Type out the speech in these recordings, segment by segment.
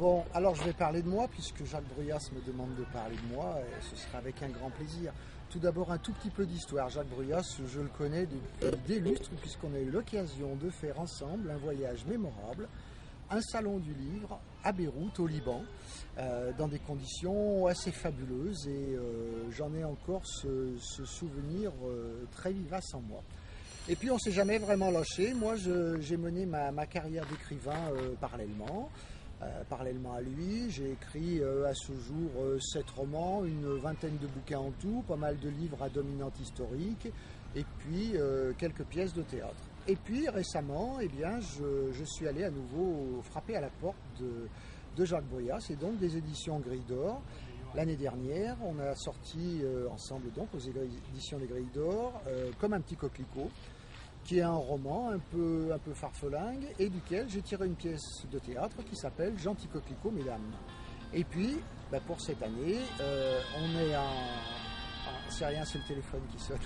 Bon, alors je vais parler de moi, puisque Jacques Bruyas me demande de parler de moi, et ce sera avec un grand plaisir. Tout d'abord, un tout petit peu d'histoire. Jacques Bruyas, je le connais depuis des lustres, puisqu'on a eu l'occasion de faire ensemble un voyage mémorable, un salon du livre à Beyrouth, au Liban, dans des conditions assez fabuleuses, et j'en ai encore ce souvenir très vivace en moi. Et puis on ne s'est jamais vraiment lâché. Moi, j'ai mené ma carrière d'écrivain parallèlement à lui. J'ai écrit à ce jour 7 romans, une vingtaine de bouquins en tout, pas mal de livres à dominante historique, et puis quelques pièces de théâtre. Et puis récemment, eh bien, je suis allé à nouveau frapper à la porte de Jacques Bruyas, et donc des éditions Grille d'Or. L'année dernière, on a sorti ensemble donc aux éditions des Grilles d'Or Comme un petit coquelicot, qui est un roman un peu farfelingue, et duquel j'ai tiré une pièce de théâtre qui s'appelle Gentil coquelicot, mesdames. Et puis, pour cette année, on est c'est rien, c'est le téléphone qui sonne.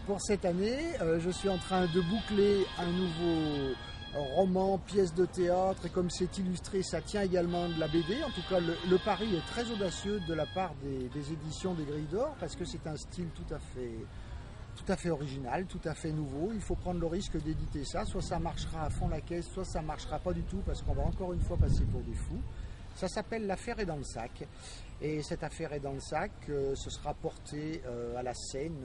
Pour cette année, je suis en train de boucler un nouveau roman, pièce de théâtre, et comme c'est illustré, ça tient également de la BD. En tout cas, le pari est très audacieux de la part des éditions des Grilles d'Or, parce que c'est un style tout à fait original, tout à fait nouveau. Il faut prendre le risque d'éditer ça, soit ça marchera à fond la caisse, soit ça marchera pas du tout, parce qu'on va encore une fois passer pour des fous. Ça s'appelle L'affaire est dans le sac, et cette affaire est dans le sac, ce sera porté à la scène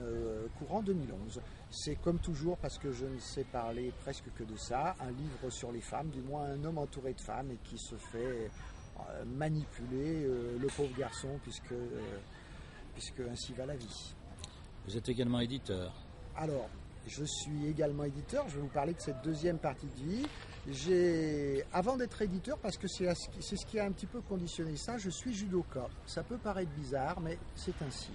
courant 2011. C'est comme toujours, parce que je ne sais parler presque que de ça, un livre sur les femmes, du moins un homme entouré de femmes et qui se fait manipuler, le pauvre garçon, puisque ainsi va la vie. Vous êtes également éditeur. Alors, je suis également éditeur. Je vais vous parler de cette deuxième partie de vie. Avant d'être éditeur, parce que c'est ce qui a un petit peu conditionné ça, je suis judoka. Ça peut paraître bizarre, mais c'est ainsi.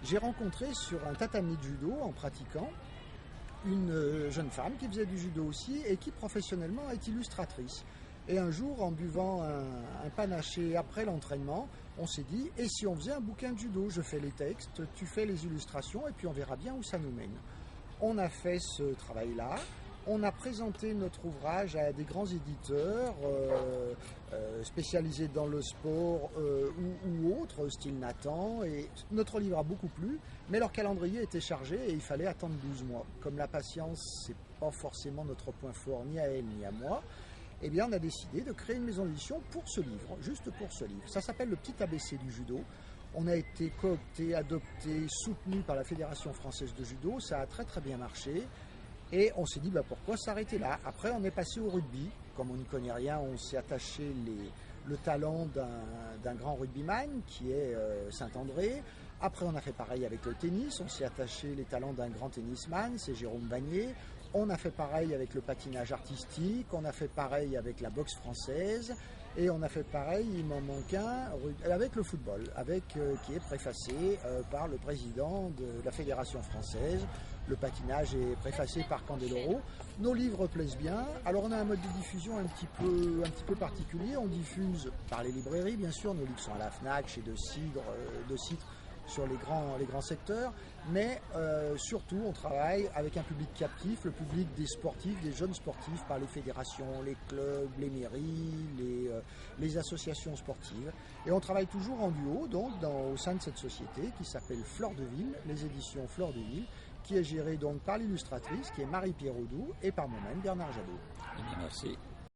J'ai rencontré sur un tatami de judo, en pratiquant, une jeune femme qui faisait du judo aussi et qui professionnellement est illustratrice. Et un jour, en buvant un panaché après l'entraînement, on s'est dit, et si on faisait un bouquin de judo? Je fais les textes, tu fais les illustrations, et puis on verra bien où ça nous mène. On a fait ce travail-là, on a présenté notre ouvrage à des grands éditeurs spécialisés dans le sport ou autres, style Nathan, et notre livre a beaucoup plu, mais leur calendrier était chargé et il fallait attendre 12 mois. Comme la patience, c'est pas forcément notre point fort, ni à elle ni à moi, eh bien on a décidé de créer une maison d'édition pour ce livre, juste pour ce livre. Ça s'appelle Le Petit ABC du Judo. On a été coopté, adopté, soutenu par la Fédération Française de Judo, ça a très très bien marché. Et on s'est dit, pourquoi s'arrêter là? Après, on est passé au rugby. Comme on n'y connaît rien, on s'est attaché le talent d'un grand rugbyman, qui est Saint-André. Après, on a fait pareil avec le tennis. On s'est attaché les talents d'un grand tennisman, c'est Jérôme Bagné. On a fait pareil avec le patinage artistique. On a fait pareil avec la boxe française. Et on a fait pareil, il m'en manque un, avec le football, qui est préfacé par le président de la Fédération française. Le patinage est préfacé par Candeloro. Nos livres plaisent bien. Alors on a un mode de diffusion un petit peu particulier. On diffuse par les librairies, bien sûr. Nos livres sont à la Fnac, chez De Citre, sur les grands secteurs. Mais surtout, on travaille avec un public captif, le public des sportifs, des jeunes sportifs, par les fédérations, les clubs, les mairies, les associations sportives. Et on travaille toujours en duo, donc au sein de cette société qui s'appelle Fleur de Ville, les éditions Fleur de Ville, qui est gérée donc par l'illustratrice, qui est Marie-Pierre Audou, et par moi-même, Bernard Jadot. Eh bien, merci.